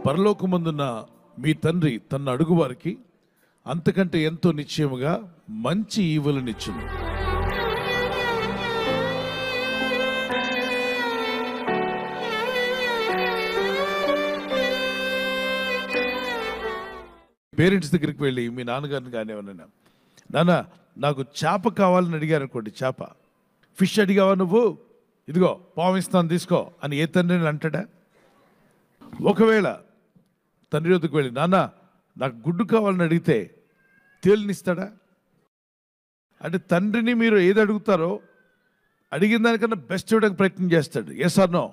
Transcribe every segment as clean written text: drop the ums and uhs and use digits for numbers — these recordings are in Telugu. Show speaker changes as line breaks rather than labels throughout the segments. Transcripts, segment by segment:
పరలోకమందున్న మీ తండ్రి తన అడుగువారికి అంతకంటే ఎంతో నిశ్చయముగా మంచి ఈవులనిచ్చును. పేరెంట్స్ దగ్గరికి వెళ్ళి మీ నాన్నగారిని కానీ ఏమన్నా, నాన్న నాకు చేప కావాలని అడిగారు అనుకోండి, చేప ఫిష్ అడిగావా నువ్వు, ఇదిగో పాము ఇస్తాను తీసుకో అని ఏ తండ్రిని అంటాడా? ఒకవేళ తండ్రి వద్దకు వెళ్ళి నాన్న నాకు గుడ్డు కావాలని అడిగితే తేలినిస్తాడా? అంటే తండ్రిని మీరు ఏది అడుగుతారో అడిగిన దానికన్నా బెస్ట్ ఇవ్వడానికి ప్రయత్నం చేస్తాడు. Yes or no?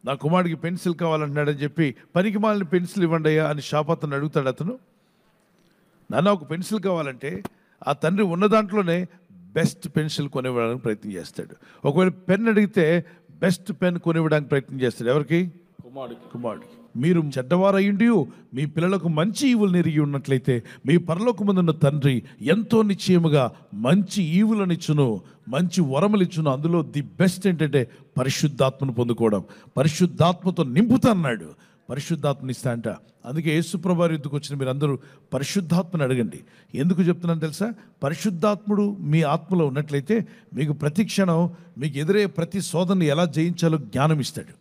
నా కుమారుడికి పెన్సిల్ కావాలంటున్నాడని చెప్పి పనికి మాలిన పెన్సిల్ ఇవ్వండి అయ్యా అని షాప్ అతను అడుగుతాడు. అతను నాన్న ఒక పెన్సిల్ కావాలంటే ఆ తండ్రి ఉన్న దాంట్లోనే బెస్ట్ పెన్సిల్ కొనివ్వడానికి ప్రయత్నం చేస్తాడు. ఒకవేళ పెన్ అడిగితే బెస్ట్ పెన్ కొనివ్వడానికి ప్రయత్నం చేస్తాడు. ఎవరికి? కుమారుడికి. మీరు చెడ్డవారు అయ్యుండి మీ పిల్లలకు మంచి ఈవులు ఎరిగి ఉన్నట్లయితే మీ పరలోకమందున్న తండ్రి ఎంతో నిశ్చయముగా మంచి ఈవులనిచ్చును, మంచి వరములిచ్చును. అందులో ది బెస్ట్ ఏంటంటే పరిశుద్ధాత్మను పొందుకోవడం. పరిశుద్ధాత్మతో నింపుతా అన్నాడు. పరిశుద్ధాత్మని ఇస్తా అంట. అందుకే యేసుప్రభు యుద్ధకు వచ్చిన మీరందరూ పరిశుద్ధాత్మని అడగండి. ఎందుకు చెప్తున్నాను తెలుసా? పరిశుద్ధాత్ముడు మీ ఆత్మలో ఉన్నట్లయితే మీకు ప్రతి క్షణం మీకు ఎదురే ప్రతి శోధనని ఎలా జయించాలో జ్ఞానం ఇస్తాడు,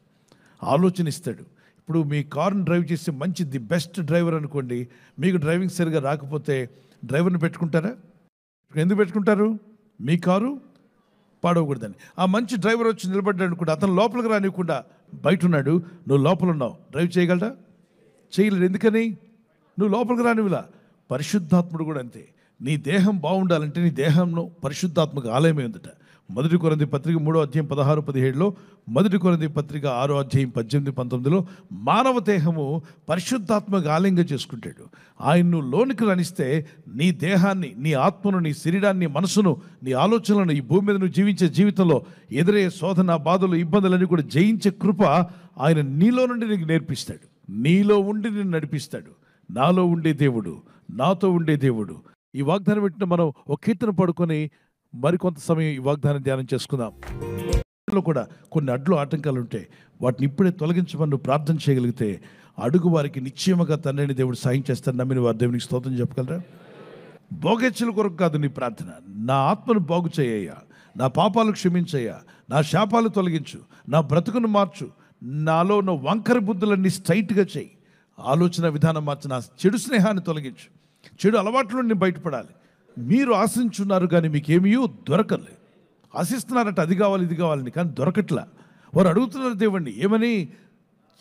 ఆలోచన ఇస్తాడు. ఇప్పుడు మీ కారుని డ్రైవ్ చేస్తే మంచి ది బెస్ట్ డ్రైవర్ అనుకోండి, మీకు డ్రైవింగ్ సరిగా రాకపోతే డ్రైవర్ని పెట్టుకుంటారా? ఎందుకు పెట్టుకుంటారు? మీ కారు పాడవకూడదని. ఆ మంచి డ్రైవర్ వచ్చి నిలబడ్డాడు అనుకుంటే అతను లోపలికి రానివ్వకుండా బయట ఉన్నాడు, నువ్వు లోపల ఉన్నావు, డ్రైవ్ చేయగలరా? చేయలేడు. ఎందుకని? నువ్వు లోపలికి రానివ్వలా. పరిశుద్ధాత్ముడు కూడా అంతే. నీ దేహం బాగుండాలంటే నీ దేహంలో పరిశుద్ధాత్మక ఆలయమే ఉందట. 1 కొరింథీ పత్రిక 3వ అధ్యాయం 16-17లో, 1 కొరింథీ పత్రిక 6వ అధ్యాయం 18-19లో మానవ దేహము పరిశుద్ధాత్మక ఆలయంగా చేసుకుంటాడు. ఆయన్ను లోనికి రానిస్తే నీ దేహాన్ని, నీ ఆత్మను, నీ శరీరాన్ని, మనసును, నీ ఆలోచనలను ఈ భూమి మీద నువ్వు జీవించే జీవితంలో ఎదురయ్యే శోధన, బాధలు, ఇబ్బందులన్నీ కూడా జయించే కృప ఆయన నీలో నుండి నీకు నేర్పిస్తాడు. నీలో ఉండి నిన్ను నడిపిస్తాడు. నాలో ఉండే దేవుడు, నాతో ఉండే దేవుడు. ఈ వాగ్దానం పెట్టిన మనం ఒక కీర్తన పడుకొని మరికొంత సమయం ఈ వాగ్దానం ధ్యానం చేసుకుందాం. కూడా కొన్ని అడ్లు ఆటంకాలు ఉంటాయి, వాటిని ఇప్పుడే తొలగించమని నువ్వు ప్రార్థన చేయగలిగితే అడుగు వారికి నిశ్చయముగా తండ్రిని దేవుడు సాయం చేస్తాడు. నమ్మిన వారు దేవునికి స్తోత్రం చెప్పగలరా? భోగేచ్చుల కొరకు కాదు నీ ప్రార్థన. నా ఆత్మను బాగు చేయయ్యా, నా పాపాలు క్షమించయ్యా, నా శాపాలు తొలగించు, నా బ్రతుకును మార్చు, నాలో ఉన్న వంకర బుద్ధులన్నీ స్ట్రైట్గా చేయి, ఆలోచన విధానం మార్చి, నా చెడు స్నేహాన్ని తొలగించు, చెడు అలవాట్ల నుండి బయటపడాలి. మీరు ఆశించున్నారు కానీ మీకేమీ దొరకలేదు. ఆశిస్తున్నారట అది కావాలి ఇది కావాలని, కానీ దొరకట్లా. వారు అడుగుతున్నారు దేవుణ్ణి ఏమని?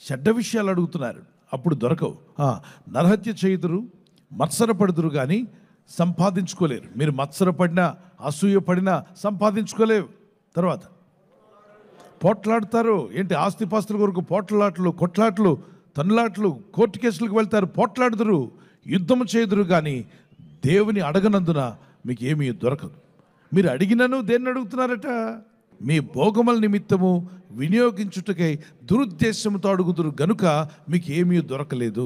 చెడ్డ విషయాలు అడుగుతున్నారు, అప్పుడు దొరకవు. నరహత్య చేయుదురు, మత్సరపడుదురు కానీ సంపాదించుకోలేరు. మీరు మత్సరపడినా, అసూయపడినా సంపాదించుకోలేవు. తర్వాత పోట్లాడతారు. ఏంటి? ఆస్తిపాస్తుల కొరకు పోట్లాట్లు, కొట్లాట్లు, తన్నులాట్లు, కోర్టు కేసులకు వెళ్తారు, పోట్లాడుదురు, యుద్ధము చేయుదురు కానీ దేవుని అడగనందున మీకు ఏమీ దొరకదు. మీరు అడిగినను దేన్ని అడుగుతున్నారట? మీ భోగముల నిమిత్తము వినియోగించుటకై దురుద్దేశంతో అడుగుదురు గనుక మీకు ఏమీ దొరకలేదు.